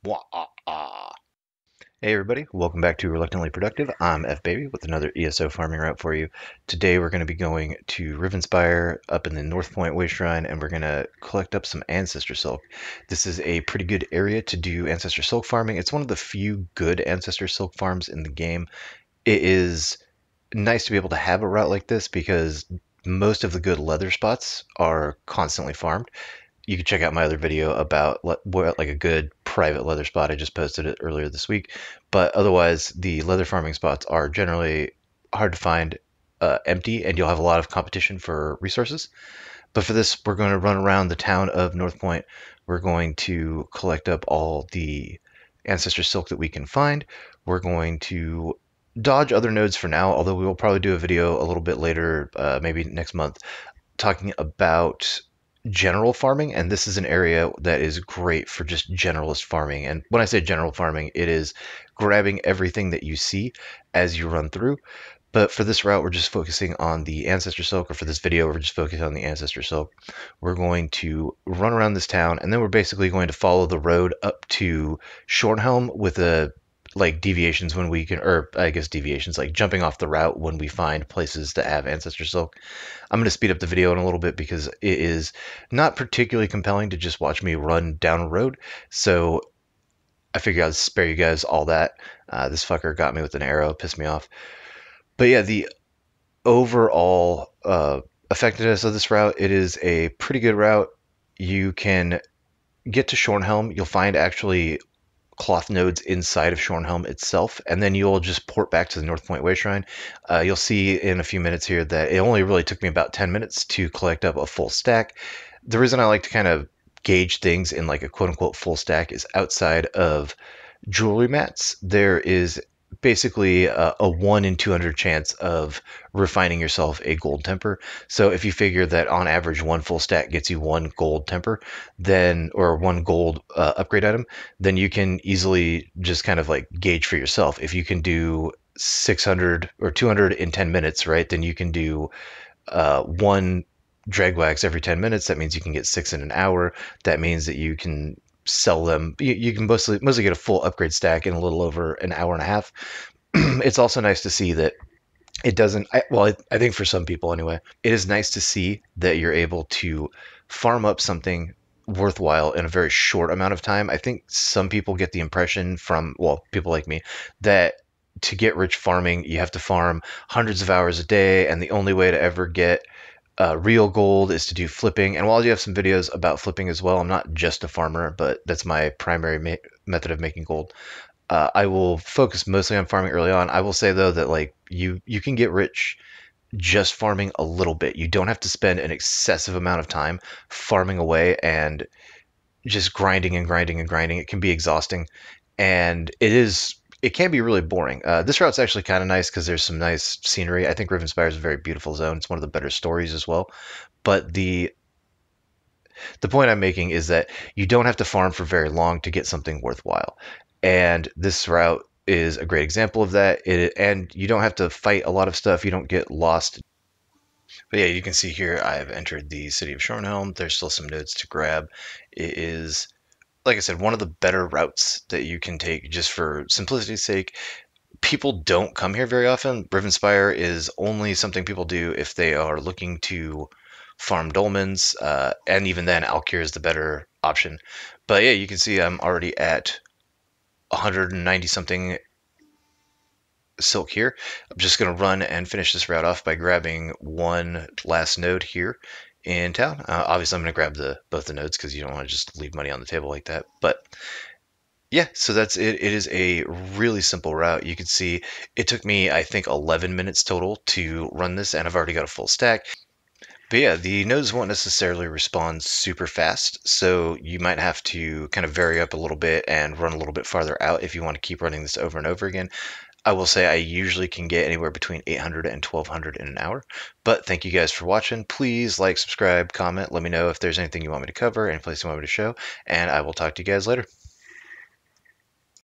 Wah-ah-ah. Hey everybody, welcome back to Reluctantly Productive. I'm F Baby with another ESO farming route for you. Today we're going to be going to Rivenspire up in the North Point Way Shrine, and we're going to collect up some Ancestor Silk. This is a pretty good area to do Ancestor Silk farming. It's one of the few good Ancestor Silk farms in the game. It is nice to be able to have a route like this because most of the good leather spots are constantly farmed. You can check out my other video about like a good private leather spot. I just posted it earlier this week. But otherwise, the leather farming spots are generally hard to find, empty, and you'll have a lot of competition for resources. But for this, we're going to run around the town of North Point. We're going to collect up all the ancestor silk that we can find. We're going to dodge other nodes for now, although we will probably do a video a little bit later, maybe next month, talking about general farming, and this is an area that is great for just generalist farming. And when I say general farming, it is grabbing everything that you see as you run through. But for this route, we're just focusing on the Ancestor Silk, or for this video, we're just focusing on the Ancestor Silk. We're going to run around this town, and then we're basically going to follow the road up to Shornhelm with a like deviations when we can, or I guess deviations, like jumping off the route when we find places that have Ancestor Silk. I'm going to speed up the video in a little bit because it is not particularly compelling to just watch me run down a road. So I figured I'd spare you guys all that. This fucker got me with an arrow, pissed me off. But yeah, the overall effectiveness of this route, it is a pretty good route. You can get to Shornhelm. You'll find actually cloth nodes inside of Shornhelm itself, and then you'll just port back to the North Point Way Shrine. You'll see in a few minutes here that it only really took me about 10 minutes to collect up a full stack. The reason I like to kind of gauge things in like a quote-unquote full stack is outside of jewelry mats, there is basically a 1 in 200 chance of refining yourself a gold temper. So if you figure that on average one full stack gets you one gold temper, then, or one gold upgrade item, then you can easily just kind of like gauge for yourself. If you can do 600 or 200 in 10 minutes, right, then you can do one drag wax every 10 minutes. That means you can get 6 in an hour. That means that you can sell them. You can mostly get a full upgrade stack in a little over an hour and a half. It's also nice to see that it doesn't, I think for some people anyway, it is nice to see that you're able to farm up something worthwhile in a very short amount of time. I think some people get the impression from, well, people like me, that to get rich farming, you have to farm hundreds of hours a day, and the only way to ever get real gold is to do flipping. And while I do have some videos about flipping as well, I'm not just a farmer, but that's my primary method of making gold. I will focus mostly on farming early on. I will say though that like you can get rich just farming a little bit. You don't have to spend an excessive amount of time farming away and just grinding and grinding and grinding. It can be exhausting, and it can be really boring. This route's actually kind of nice because there's some nice scenery. I think Rivenspire is a very beautiful zone. It's one of the better stories as well. But the point I'm making is that you don't have to farm for very long to get something worthwhile. And this route is a great example of that. And you don't have to fight a lot of stuff. You don't get lost. But yeah, you can see here I've entered the city of Shornhelm. There's still some nodes to grab. It is, like I said, one of the better routes that you can take just for simplicity's sake. People don't come here very often. Rivenspire is only something people do if they are looking to farm dolmens, and even then, Alkir is the better option. But yeah, you can see I'm already at 190 something silk here. I'm just going to run and finish this route off by grabbing one last node here in town. Obviously, I'm going to grab both the nodes because you don't want to just leave money on the table like that. But yeah, so that's it. It is a really simple route. You can see it took me, I think, 11 minutes total to run this, and I've already got a full stack. But yeah, the nodes won't necessarily respond super fast, so you might have to kind of vary up a little bit and run a little bit farther out if you want to keep running this over and over again. I will say I usually can get anywhere between 800 and 1200 in an hour. But thank you guys for watching. Please like, subscribe, comment. Let me know if there's anything you want me to cover, any place you want me to show, and I will talk to you guys later.